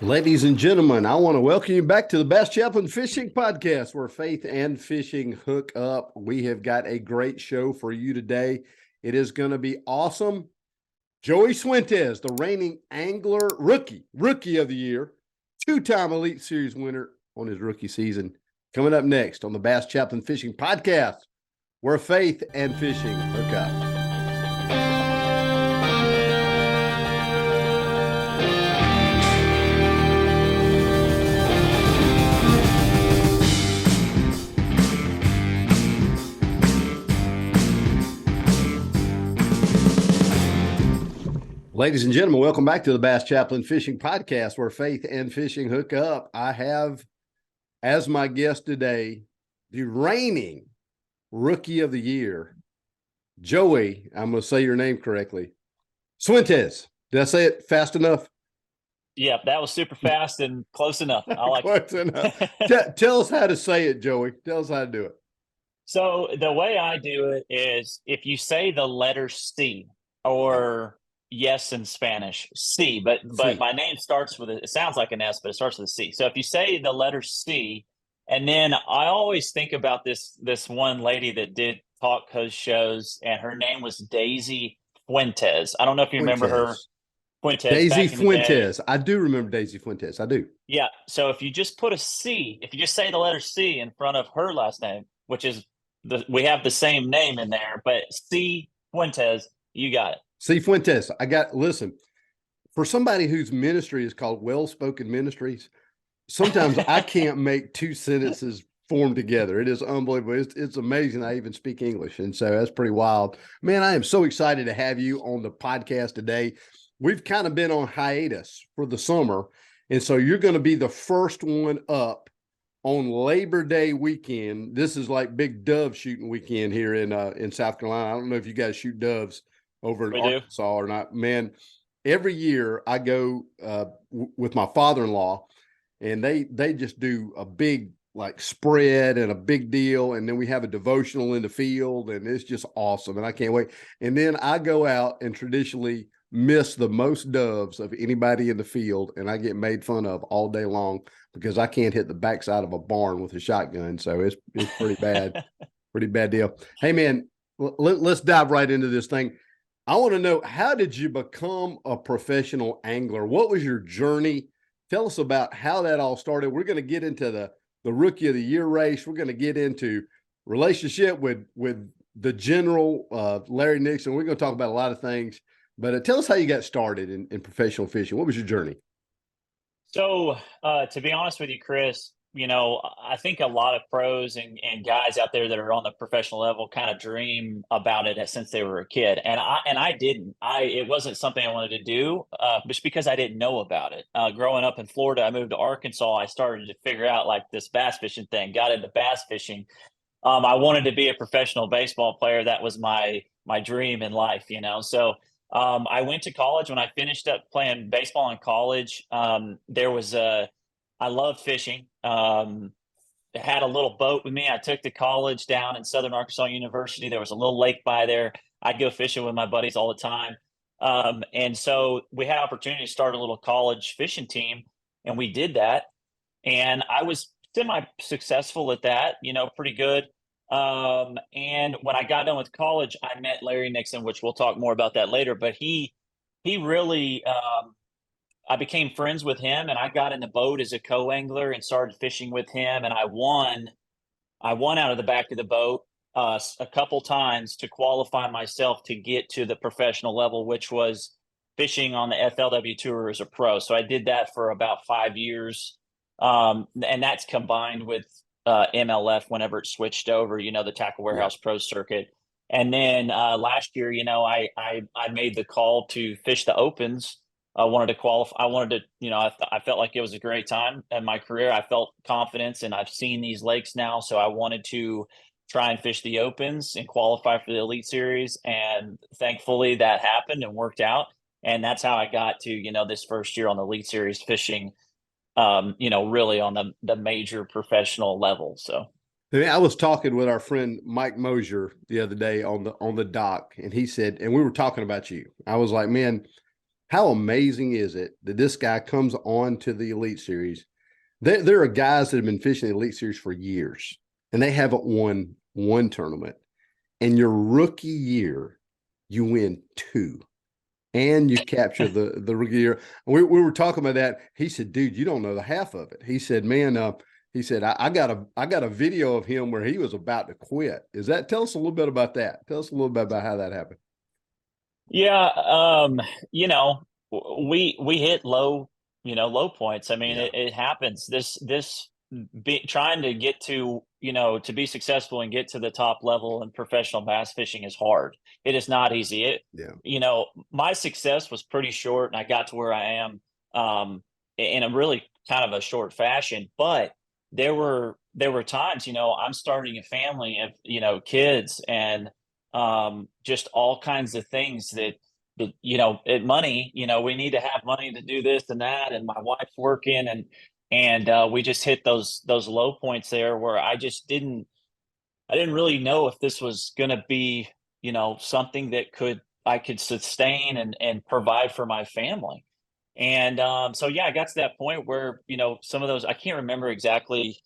Ladies and gentlemen, I want to welcome you back to the Basschaplain Fishing Podcast, where faith and fishing hook up. We have got a great show for you today. It is going to be awesome. Joey Cifuentes, the reigning angler rookie of the year, two-time Elite Series winner on his rookie season, coming up next on the Basschaplain Fishing Podcast, where faith and fishing hook up. Ladies and gentlemen, welcome back to the Basschaplain Fishing Podcast, where faith and fishing hook up. I have as my guest today the reigning rookie of the year, Joey. I'm going to say your name correctly. Cifuentes. Did I say it fast enough? Yeah, that was super fast and close enough. I like close enough. Tell us how to say it, Joey. Tell us how to do it. So the way I do it is if you say the letter C or yes in Spanish, C, but my name starts with it sounds like an S, but it starts with a C. So if you say the letter C, and then I always think about this one lady that did talk shows, and her name was Daisy Fuentes. I don't know if you remember her. Fuentes. Daisy Fuentes. I do remember Daisy Fuentes. I do. Yeah. So if you just put a C, if you just say the letter C in front of her last name, which is we have the same name in there, but C Fuentes, you got it. Cifuentes. Listen, for somebody whose ministry is called Well-Spoken Ministries, sometimes I can't make two sentences form together. It is unbelievable. It's amazing I even speak English. And so that's pretty wild. Man, I am so excited to have you on the podcast today. We've kind of been on hiatus for the summer. And so you're going to be the first one up on Labor Day weekend. This is like big dove shooting weekend here in South Carolina. I don't know if you guys shoot doves over in Arkansas or not. Man, every year I go with my father-in-law, and they just do a big like spread and a big deal, and then we have a devotional in the field, and it's just awesome, and I can't wait. And then I go out and traditionally miss the most doves of anybody in the field, and I get made fun of all day long because I can't hit the backside of a barn with a shotgun. So it's pretty bad, pretty bad deal. Hey man, let's dive right into this thing. I want to know, how did you become a professional angler? What was your journey? Tell us about how that all started. We're going to get into the Rookie of the Year race. We're going to get into relationship with the general, Larry Nixon. We're going to talk about a lot of things. But tell us how you got started in professional fishing. What was your journey? So to be honest with you, Chris, I think a lot of pros and guys out there that are on the professional level kind of dream about it since they were a kid. And I didn't. It wasn't something I wanted to do just because I didn't know about it. Growing up in Florida, I moved to Arkansas. I started to figure out like this bass fishing thing, got into bass fishing. I wanted to be a professional baseball player. That was my dream in life, So I went to college. When I finished up playing baseball in college, I love fishing. Had a little boat with me. I took to college down in Southern Arkansas University. There was a little lake by there. I'd go fishing with my buddies all the time. And so we had opportunity to start a little college fishing team, and we did that. And I was semi-successful at that, pretty good. And when I got done with college, I met Larry Nixon, which we'll talk more about that later. But he really, I became friends with him, and I got in the boat as a co-angler and started fishing with him. And I won out of the back of the boat a couple times to qualify myself to get to the professional level, which was fishing on the FLW tour as a pro. So I did that for about 5 years. And that's combined with MLF whenever it switched over, the Tackle Warehouse Pro Circuit. And then last year, I made the call to fish the Opens. I wanted to qualify. I wanted to, I felt like it was a great time in my career. I felt confidence, and I've seen these lakes now. So I wanted to try and fish the Opens and qualify for the Elite Series. And thankfully that happened and worked out. And that's how I got to, this first year on the Elite Series fishing, really on the major professional level. So I was talking with our friend Mike Mosier the other day on the dock, and he said, and we were talking about you. I was like, man, how amazing is it that this guy comes on to the Elite Series? There are guys that have been fishing the Elite Series for years, and they haven't won one tournament. And your rookie year, you win two, and you capture the rookie year. We were talking about that. He said, "Dude, you don't know the half of it." He said, "Man, he said I got a video of him where he was about to quit." Tell us a little bit about that. Tell us a little bit about how that happened. Yeah, you know, we hit low points. I mean, Yeah, it happens. Trying to get to, to be successful and get to the top level in professional bass fishing is hard. It is not easy. yeah, My success was pretty short, and I got to where I am in a really kind of a short fashion. But there were times, I'm starting a family of, kids, and just all kinds of things money, we need to have money to do this and that, and my wife's working, and we just hit those low points there where I didn't really know if this was going to be, something that I could sustain and provide for my family. And so yeah, I got to that point where, some of those, I can't remember exactly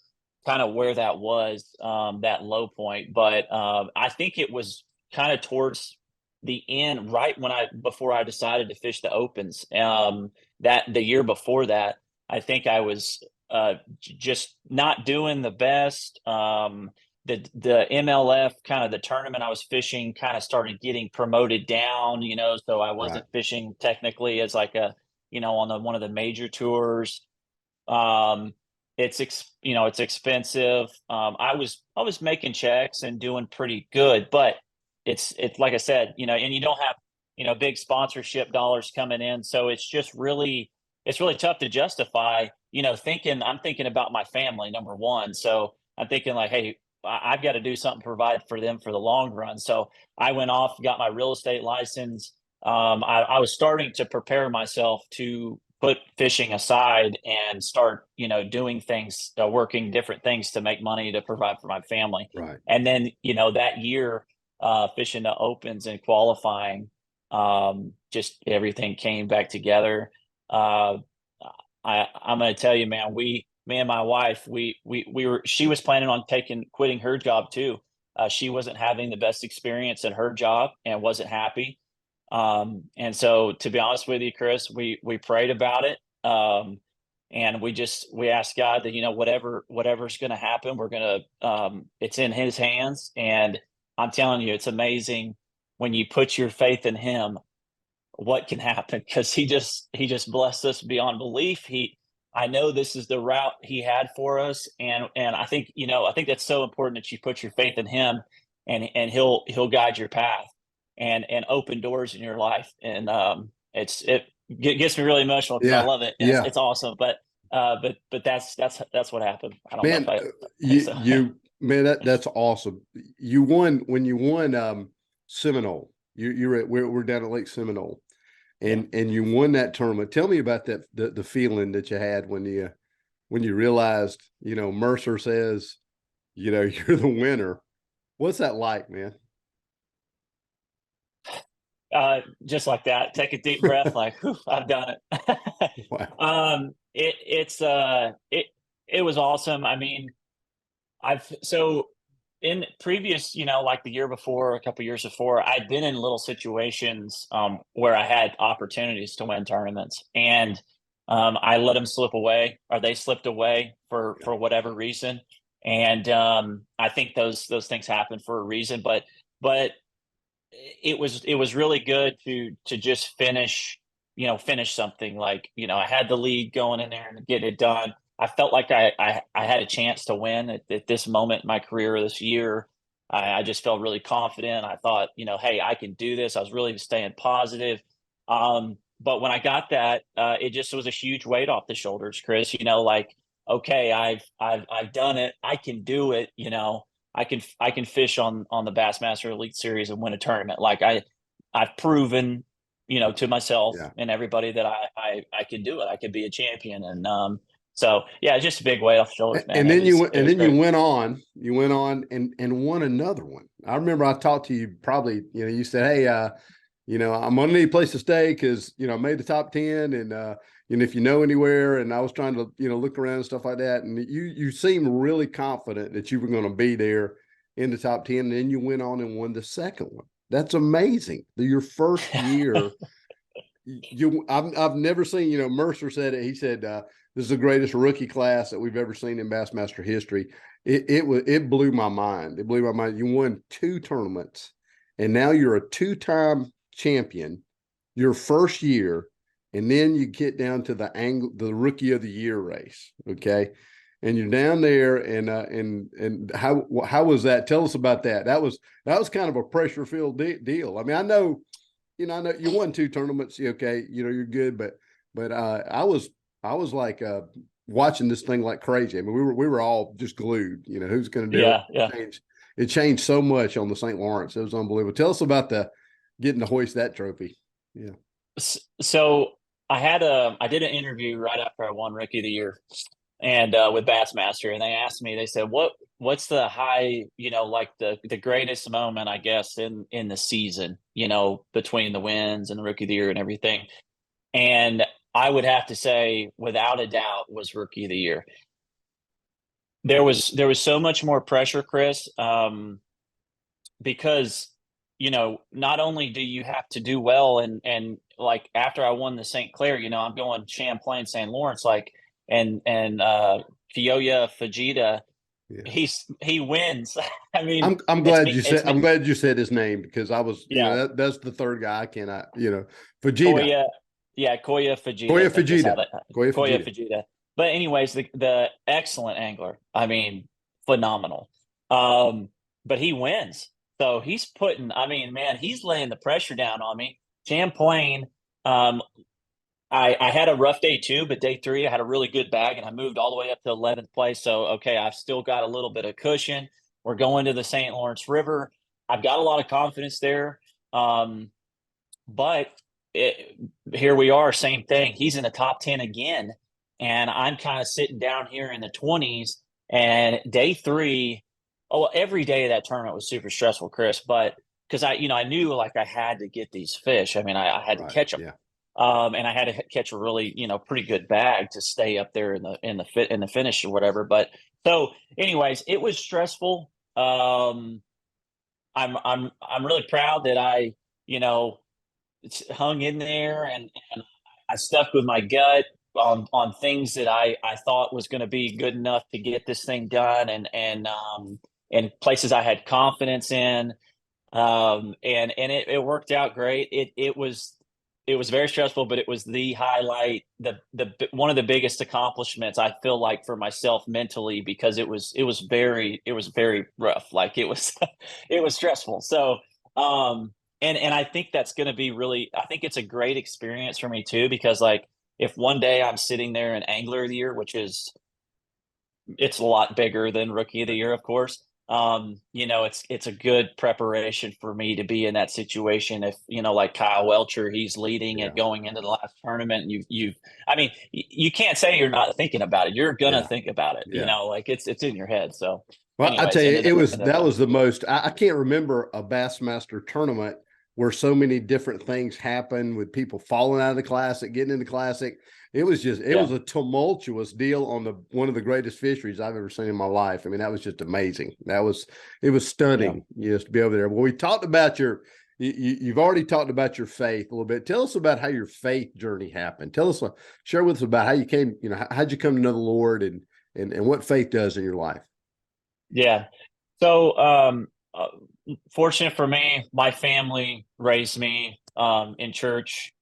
kind of where that was, that low point, but I think it was kind of towards the end, right when before I decided to fish the opens. That the year before that, I think I was just not doing the best. The MLF, kind of the tournament I was fishing, kind of started getting promoted down, so I right, wasn't fishing technically as like on one of the major tours. Um, it's expensive. I was making checks and doing pretty good, but it's like I said, and you don't have, big sponsorship dollars coming in. So it's really tough to justify, I'm thinking about my family, number one. So I'm thinking like, hey, I've got to do something to provide for them for the long run. So I went off, got my real estate license. I was starting to prepare myself to put fishing aside and start, doing things, working different things to make money to provide for my family. right. And then, that year, fishing the opens and qualifying, just everything came back together. Uh, I'm going to tell you, man, me and my wife, she was planning on quitting her job too. She wasn't having the best experience in her job and wasn't happy. And so, to be honest with you, Chris, we prayed about it. And we asked God that, whatever's going to happen, it's in his hands. And I'm telling you, it's amazing when you put your faith in him, what can happen, because he just blessed us beyond belief. I know this is the route he had for us, and I think that's so important, that you put your faith in him, and he'll guide your path and open doors in your life. And it gets me really emotional because I Yeah, love it, and it's, yeah, it's awesome. But that's what happened. I don't know if man. I think You so. you man, that's awesome. You won when you won Seminole. We're down at Lake Seminole, Yeah. and you won that tournament. Tell me about the feeling that you had when you realized, Mercer says, you're the winner. What's that like, man? Just like that, take a deep breath, like, whew, I've done it. Wow. It was awesome. I mean, so in previous, like the year before, a couple years before, I'd been in little situations where I had opportunities to win tournaments, and I let them slip away, or they slipped away Yeah. for whatever reason. And I think those things happen for a reason, but it was really good to just finish something. Like, I had the lead going in there and get it done. I felt like I had a chance to win at this moment in my career this year. I just felt really confident. I thought, hey, I can do this. I was really staying positive. But when I got that, it just was a huge weight off the shoulders, Chris. Like, okay, I've done it. I can do it. I can fish on the Bassmaster Elite Series and win a tournament. Like, I've proven, to myself Yeah. and everybody that I could do it. I could be a champion. And so yeah, it's just a big weight off the shoulders, man. And It then was it was you great. went on and won another one. I remember I talked to you probably, you said, "Hey, I'm gonna need a place to stay because I made the top 10, and if you know anywhere, and I was trying to look around and stuff like that, and you seemed really confident that you were going to be there in the top 10, and then you went on and won the second one. That's amazing. Your first year, I've never seen. Mercer said it. He said this is the greatest rookie class that we've ever seen in Bassmaster history. It blew my mind. It blew my mind. You won 2 tournaments, and now you're a 2-time champion your first year, and then you get down to the rookie of the year race. Okay. And you're down there, and how was that? Tell us about that. That was kind of a pressure filled deal. I mean, I know you won 2 tournaments. Okay, you're good, but I was like watching this thing like crazy. I mean, we were all just glued. Who's going to do it? Yeah. It changed so much on the St. Lawrence. It was unbelievable. Tell us about getting to hoist that trophy. Yeah. So I did an interview right after I won Rookie of the Year, and with Bassmaster, and they asked me, they said, what's the high, like the greatest moment, I guess, in the season, between the wins and the Rookie of the Year and everything. And I would have to say, without a doubt, was Rookie of the Year. There was so much more pressure, Chris, because not only do you have to do well, and like after I won the St. Clair, I'm going Champlain, St. Lawrence, like and Kyoya Fujita, Yeah. he wins. I mean, I'm glad I'm glad you said his name, because I was, yeah, that's the third guy I cannot, Fujita. Koya, yeah, Koya Fujita, Koya I think is how Fujita. that Koya Koya Fujita. Fujita. But anyways, the excellent angler. I mean, phenomenal. Um, but he wins. So he's putting, I mean, man, he's laying the pressure down on me. Champlain, um, I had a rough day too, but day 3 I had a really good bag, and I moved all the way up to 11th place. So okay, I've still got a little bit of cushion. We're going to the St. Lawrence River. I've got a lot of confidence there. Um, but here we are, same thing. He's in the top 10 again, and I'm kind of sitting down here in the 20s. And day 3, oh, every day of that tournament was super stressful, Chris. But because I knew like I had to get these fish. I mean, I had to Right. catch them. Yeah. And I had to catch a really, pretty good bag to stay up there in the finish or whatever. But so, anyways, it was stressful. I'm really proud that I, you know, hung in there, and I stuck with my gut on things that I thought was going to be good enough to get this thing done, and places I had confidence in. And it worked out great. It was very stressful, but it was the highlight, the one of the biggest accomplishments I feel like for myself mentally, because it was very rough. Like it was it was stressful. So and I think that's going to be really, I think it's a great experience for me too, because like if one day I'm sitting there in Angler of the Year, which is, it's a lot bigger than Rookie of the Year, of course. It's a good preparation for me to be in that situation. If like Kyle Welcher, he's leading Yeah. and going into the last tournament, and I mean, you can't say you're not thinking about it. You're gonna Yeah. think about it. Yeah. Like it's in your head. So, Well, I tell anyways, you, ended up that winning. was the most. I can't remember a Bassmaster tournament where so many different things happen, with people falling out of the classic, getting in the classic. It Yeah, was a tumultuous deal on one of the greatest fisheries I've ever seen in my life. I mean, that was just amazing. It was yeah. stunning, to be over there. Well, we talked about you've already talked about your faith a little bit. Tell us about how your faith journey happened. Share with us about how you came, how'd you come to know the Lord, and what faith does in your life. Yeah. So, fortunate for me, my family raised me in church.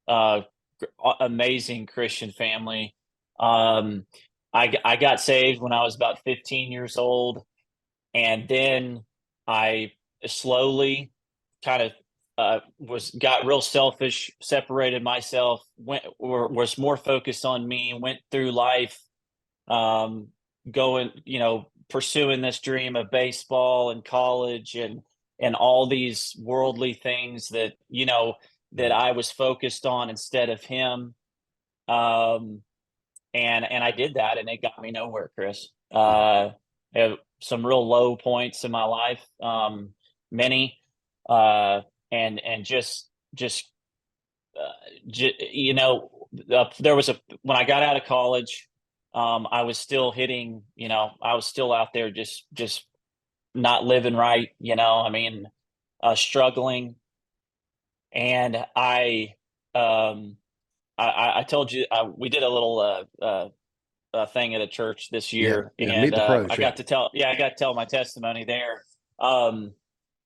Amazing Christian family. Um, I got saved when I was about 15 years old, and then I slowly kind of got real selfish, separated myself, was more focused on me, went through life, um, going, pursuing this dream of baseball and college, and all these worldly things that that Right. I was focused on instead of him. Um, and I did that, and it got me nowhere, Chris. Yeah. Have some real low points in my life, many, uh, and just there was when I got out of college, I was still hitting, I was still out there just not living right, I mean, struggling. And I told you, we did a little, thing at a church this Yeah. year, Yeah. and Meet the pros. I Yeah. got to tell, I got to tell my testimony there. Um,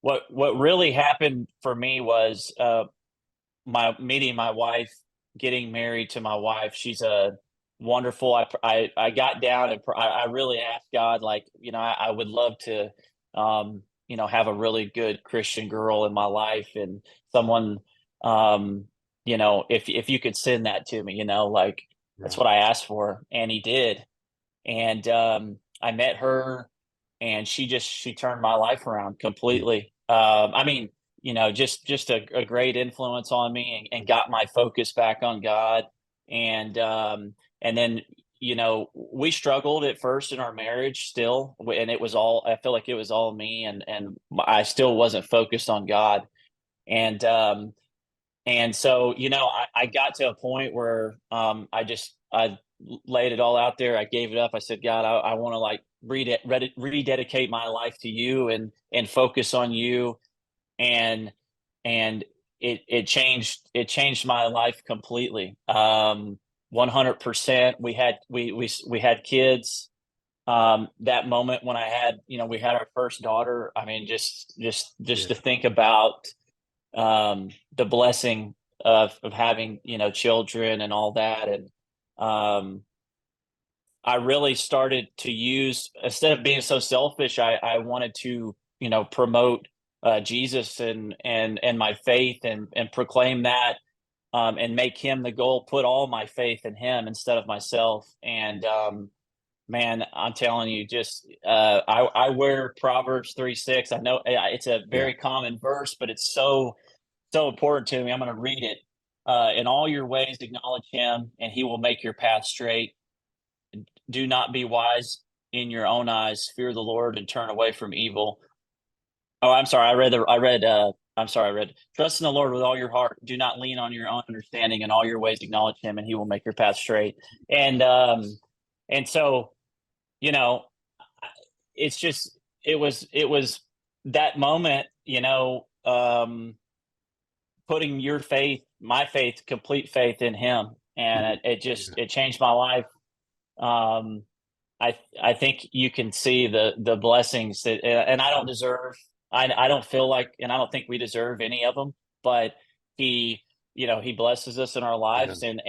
what really happened for me was my meeting my wife, getting married to my wife. She's a wonderful. I got down and I really asked God, like, I would love to, have a really good Christian girl in my life, and someone, um, if you could send that to me, like, that's Right. what I asked for, and He did. And I met her, and she turned my life around Mm. completely. I mean, just a great influence on me, and got my focus back on God. And then, we struggled at first in our marriage still, and it was all, I feel like it was all me, and I still wasn't focused on God. And so, I got to a point where I laid it all out there. I gave it up. I said, God, I want to, like, rededicate my life to you, and focus on you. And and it changed my life completely. 100%. We had kids. That moment when we had our first daughter. I mean, just Yeah. to think about the blessing of having, children and all that. And um, I really started to use, instead of being so selfish, I wanted to, promote Jesus, and my faith, and proclaim that, and make Him the goal, put all my faith in Him instead of myself. And man, I'm telling you, just I wear Proverbs 3:6. I know it's a Yeah. very common verse, but it's so important to me. I'm going to read it. In all your ways, acknowledge Him, and He will make your path straight. Do not be wise in your own eyes. Fear the Lord and turn away from evil. Oh, I'm sorry. I'm sorry. I read, trust in the Lord with all your heart. Do not lean on your own understanding. In all your ways, acknowledge Him, and He will make your path straight. And, so, you know, it's just, it was that moment, putting your faith, my faith, complete faith in Him. And Mm. it changed my life. Um, I think you can see the blessings that, and I don't deserve, I don't feel like, and I don't think we deserve any of them, but He, He blesses us in our Yeah. lives. And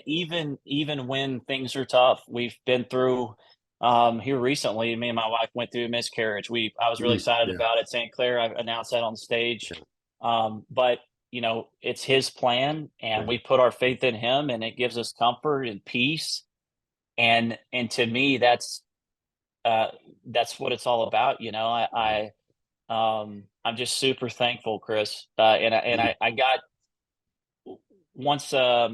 even when things are tough, we've been through, here recently, me and my wife went through a miscarriage. I was really Mm. excited Yeah. about it. St. Clair, I announced that on stage. Yeah. But it's His plan, and Right. we put our faith in Him, and it gives us comfort and peace. And to me, uh, that's what it's all about. Yeah. I'm just super thankful, Chris. And Mm. I got, once, I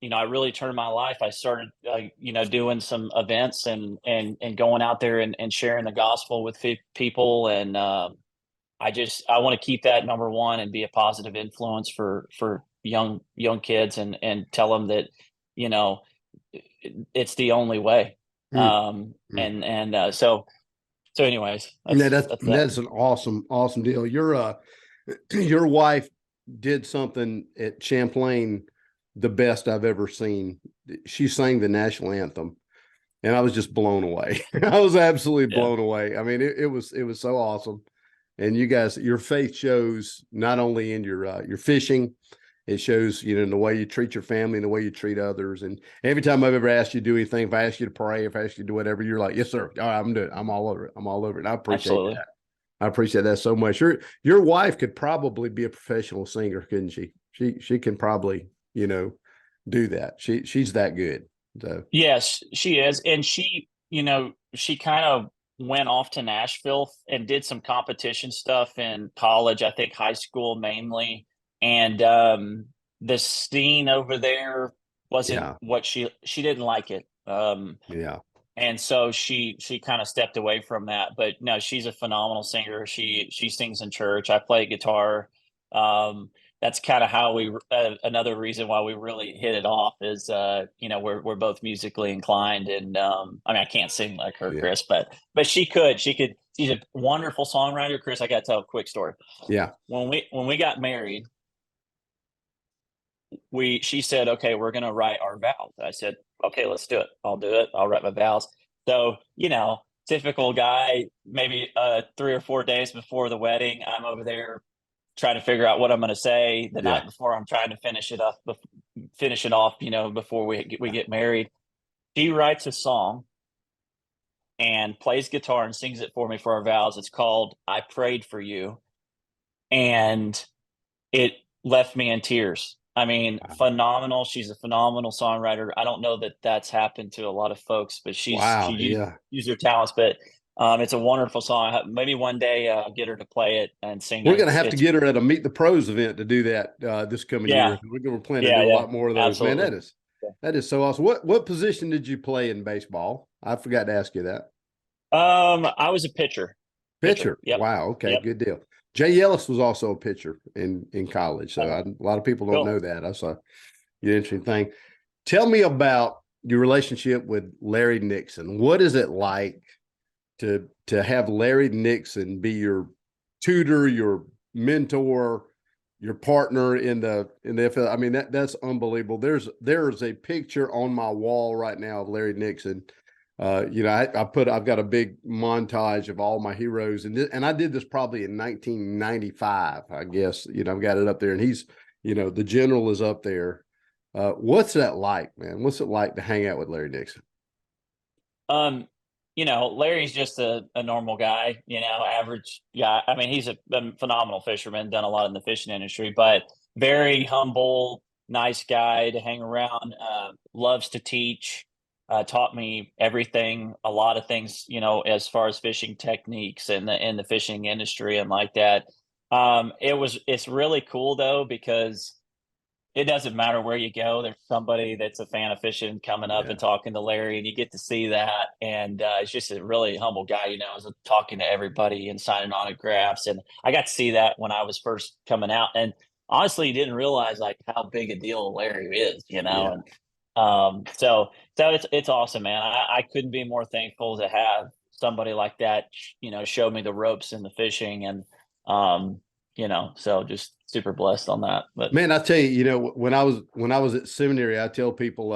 really turned my life. I started, doing some events, and going out there, and sharing the gospel with people. And I want to keep that number one, and be a positive influence for young kids, and tell them that, you know, it's the only way. Mm. Mm. So anyways, Yeah, that's that. that's an awesome deal. Your wife did something at Champlain the best I've ever seen. She sang the national anthem, and I was just blown away. I was absolutely Yeah. blown away. I mean, it was so awesome. And you guys, your faith shows not only in your fishing, it shows, in the way you treat your family and the way you treat others. And every time I've ever asked you to do anything, if I ask you to pray, if I ask you to do whatever, you're like, yes, sir. All right, I'm doing it. I'm all over it. I'm all over it. And I appreciate Absolutely. that. I appreciate that so much. Your wife could probably be a professional singer, couldn't she? She can probably, do that. She's that good. So Yes, she is. And she kind of went off to Nashville and did some competition stuff in college, I think high school mainly. And the scene over there wasn't yeah, what she didn't like it. yeah. And so she kind of stepped away from that. But no, she's a phenomenal singer. She sings in church. I play guitar. Um, that's kind of how we another reason why we really hit it off is we're both musically inclined, and I mean, I can't sing like her, Yeah. Chris, but she could she's a wonderful songwriter. Chris, I got to tell a quick story. Yeah. When we got married, she said, okay, we're gonna write our vows. I said, okay, let's do it. I'll do it. I'll write my vows. So, typical guy, maybe 3 or 4 days before the wedding, I'm over there trying to figure out what I'm going to say the Yeah. night before. I'm trying to finish it off, before we get married. She writes a song and plays guitar and sings it for me for our vows. It's called "I Prayed for You," and it left me in tears. I mean, phenomenal. She's a phenomenal songwriter. I don't know that that's happened to a lot of folks, but she Wow. used Yeah. her talents. But it's a wonderful song. Maybe one day I'll get her to play it and sing We're it. going to have to get her at a Meet the Pros event to do that this coming Yeah, year. We're planning to yeah, do a yeah, lot more of those. Man, absolutely. Yeah. that is so awesome. What position did you play in baseball? I forgot to ask you that. I was a pitcher. Pitcher. Pitcher. Yep. Wow. Okay. Yep. Good deal. Jay Ellis was also a pitcher in college, so Oh, a lot of people don't cool. know that. That's a interesting thing. Tell me about your relationship with Larry Nixon. What is it like to have Larry Nixon be your tutor, your mentor, your partner in the FL? I mean, that's unbelievable. There's a picture on my wall right now of Larry Nixon. I've got a big montage of all my heroes, and I did this probably in 1995, I guess. I've got it up there, and he's, the general is up there. What's that like, man? What's it like to hang out with Larry Nixon? Um, Larry's just a normal guy, average guy. I mean, he's a phenomenal fisherman, done a lot in the fishing industry, but very humble, nice guy to hang around. Loves to teach. Taught me everything, a lot of things, as far as fishing techniques and the fishing industry and like that. It's really cool though, because it doesn't matter where you go. There's somebody that's a fan of fishing coming up Yeah. and talking to Larry, and you get to see that. And it's just a really humble guy, is talking to everybody and signing autographs. And I got to see that when I was first coming out. And honestly, didn't realize like how big a deal Larry is, Yeah. And so it's awesome, man. I couldn't be more thankful to have somebody like that, show me the ropes in the fishing, and so just super blessed on that. But Man, I tell you, when I was at seminary, I tell people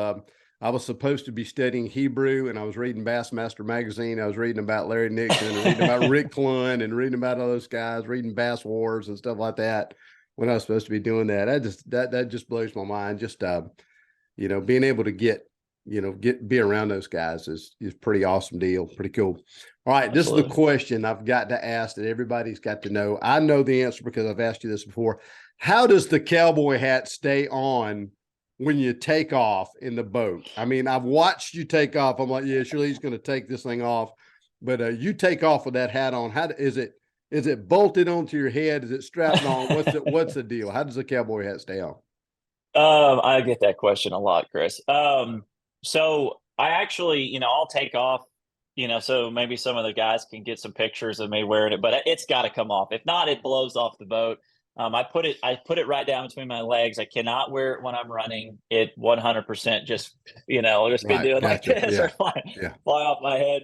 I was supposed to be studying Hebrew, and I was reading Bassmaster magazine. I was reading about Larry Nixon and reading about Rick Clunn and reading about all those guys, reading Bass Wars and stuff like that. When I was supposed to be doing that, that just blows my mind. Just being able to be around those guys is pretty awesome deal. Pretty cool. All right. This is the absolutely. question I've got to ask that everybody's got to know. I know the answer because I've asked you this before. How does the cowboy hat stay on when you take off in the boat? I mean, I've watched you take off. I'm like, yeah, surely he's going to take this thing off. But you take off with that hat on. Is it bolted onto your head? Is it strapped on? What's the deal? How does the cowboy hat stay on? I get that question a lot, Chris. So I actually, I'll take off, so maybe some of the guys can get some pictures of me wearing it, but it's got to come off. If not, it blows off the boat. I put it right down between my legs. I cannot wear it when I'm running. It 100% just be Right. doing like Gotcha. this or Yeah. fly, Yeah. fly off my head.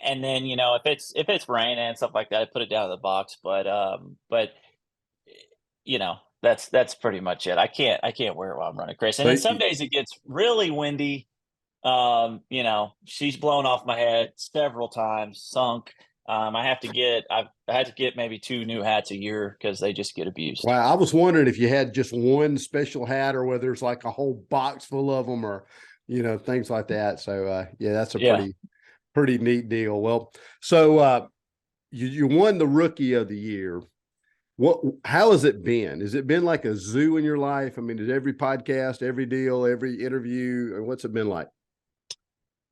And then, if it's raining and stuff like that, I put it down in the box. But that's pretty much it. I can't wear it while I'm running, Chris. And So then some days it gets really windy. She's blown off my head several times, sunk. I had to get maybe 2 new hats a year because they just get abused. wow, I was wondering if you had just one special hat or whether it's like a whole box full of them or things like that. So yeah, that's a Yeah. pretty neat deal. Well, so you won the rookie of the year. How has it been? Has it been like a zoo in your life? I mean, is every podcast, every deal, every interview, and what's it been like?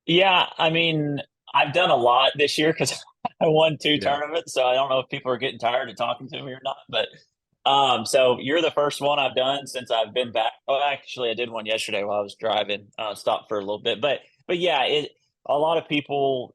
Yeah. I mean, I've done a lot this year because I won two Yeah. tournaments. So I don't know if people are getting tired of talking to me or not, but so you're the first one I've done since I've been back. Oh, actually, I did one yesterday while I was driving. Stopped for a little bit, but yeah, a lot of people,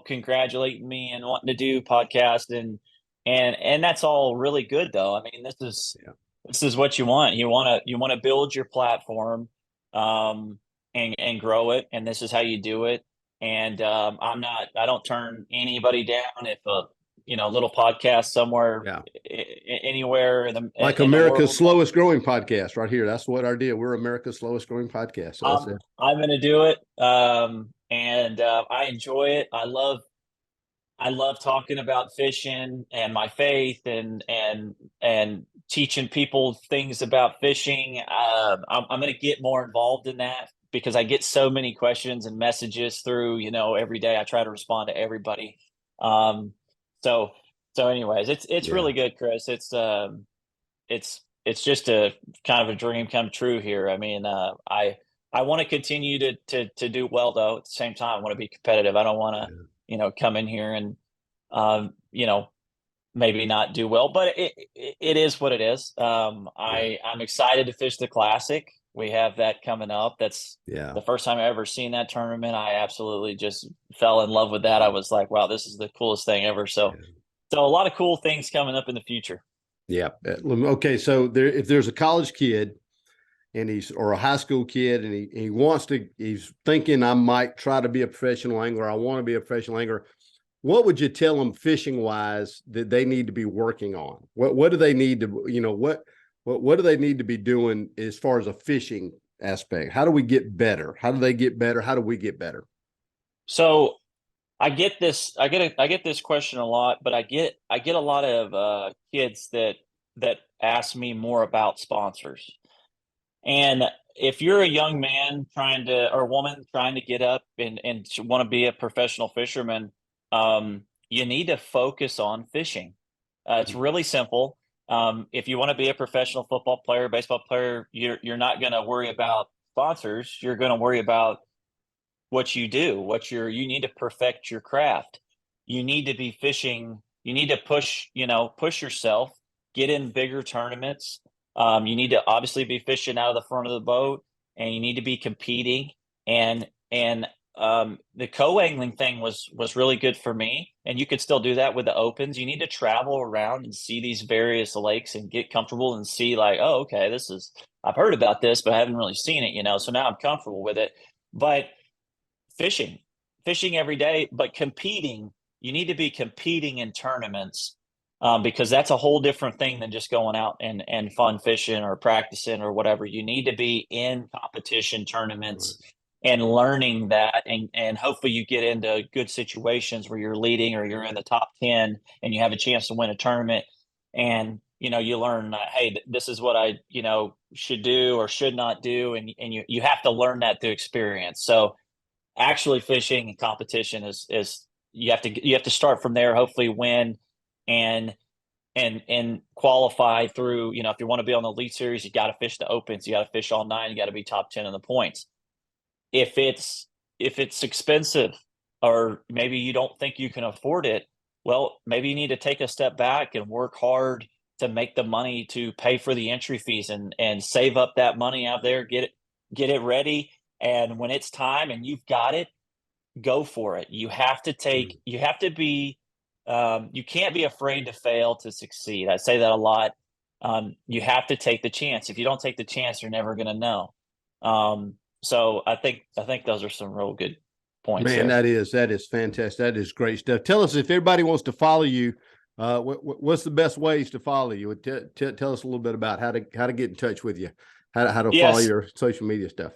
congratulating me and wanting to do podcast, and and that's all really good though. I mean, Yeah. this is what you want. You want to build your platform, and grow it, and this is how you do it. And I don't turn anybody down if a little podcast somewhere Yeah. anywhere Like in the America's world wants. slowest growing podcast right here. That's what our deal. We're America's slowest growing podcast. So that's it. I'm going to do it. And I enjoy it. I love talking about fishing and my faith and teaching people things about fishing. I'm going to get more involved in that because I get so many questions and messages through, every day. I try to respond to everybody. Um, so anyways, it's Yeah. really good, Chris. It's just a kind of a dream come true here. I mean, I want to continue to do well though. At the same time, I want to be competitive. I don't want to, Yeah. come in here and, um, you know, maybe not do well, but it is what it is. Yeah. I'm excited to fish the classic. We have that coming up. That's Yeah. the first time I ever seen that tournament. I absolutely just fell in love with that. I was like, wow, this is the coolest thing ever. So, Yeah. so a lot of cool things coming up in the future. Yeah. Okay. So if there's a college kid and or a high school kid and he's thinking I might try to be a professional angler. I want to be a professional angler. What would you tell them fishing wise that they need to be working on? What do they need to, what do they need to be doing as far as a fishing aspect? How do we get better? How do they get better? How do we get better? So I get this question a lot, but I get a lot of kids that ask me more about sponsors. And if you're a young man trying to, or woman trying to get up and want to be a professional fisherman, you need to focus on fishing. It's really simple. If you want to be a professional football player, baseball player, you're not going to worry about sponsors. You're going to worry about what you do, you need to perfect your craft. You need to be fishing. You need to push yourself, get in bigger tournaments. You need to obviously be fishing out of the front of the boat, and you need to be competing. And the co-angling thing was really good for me, and you could still do that with the opens. You need to travel around and see these various lakes and get comfortable and see like, oh, okay, I've heard about this, but I haven't really seen it. So now I'm comfortable with it. But fishing, fishing every day, but competing. You need to be competing in tournaments, because that's a whole different thing than just going out and fun fishing or practicing or whatever. You need to be in competition Right. tournaments and learning that, and hopefully you get into good situations where you're leading or you're in the top 10 and you have a chance to win a tournament. And you learn, hey, this is what I should do or should not do, and you have to learn that through experience. So actually fishing and competition is you have to start from there, hopefully win and and qualify through. If you want to be on the elite series, you got to fish the opens, you got to fish all nine, you got to be top 10 in the points. If it's expensive, or maybe you don't think you can afford it, well, maybe you need to take a step back and work hard to make the money to pay for the entry fees, and save up that money out there, get it ready. And when it's time and you've got it, go for it. Mm. You have to be, you can't be afraid to fail to succeed. I say that a lot. You have to take the chance. If you don't take the chance, you're never going to know. So I think those are some real good points Man, there. that is fantastic. That is great stuff. Tell us if everybody wants to follow you, what's the best ways to follow you? Tell us a little bit about how to get in touch with you, how to follow Yes. your social media stuff.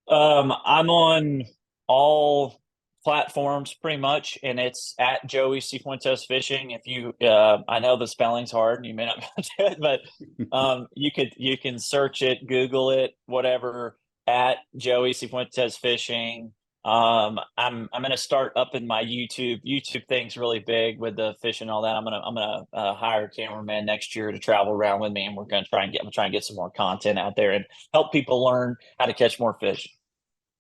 I'm on all platforms pretty much, and it's at Joey Cifuentes Fishing. If you, I know the spelling's hard, and you may not be able to do it, but you can search it, Google it, whatever, at Joey Cifuentes Fishing. I'm gonna start up in my YouTube. YouTube thing's really big with the fishing and all that. I'm gonna hire a cameraman next year to travel around with me, and I'm trying to get some more content out there and help people learn how to catch more fish.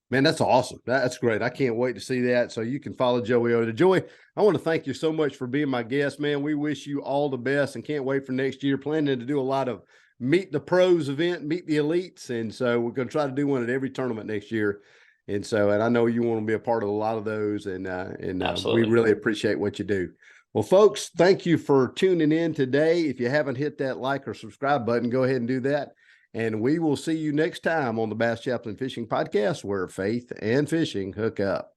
Man, that's awesome. That's great. I can't wait to see that. So you can follow Joey Oda. Joey, I want to thank you so much for being my guest, man. We wish you all the best and can't wait for next year. Planning to do a lot of meet the pros event, meet the elites. And so we're going to try to do one at every tournament next year. And I know you want to be a part of a lot of those, and we Absolutely. really appreciate what you do. Well, folks, thank you for tuning in today. If you haven't hit that like or subscribe button, go ahead and do that. And we will see you next time on the Bass Chaplain Fishing Podcast, where faith and fishing hook up.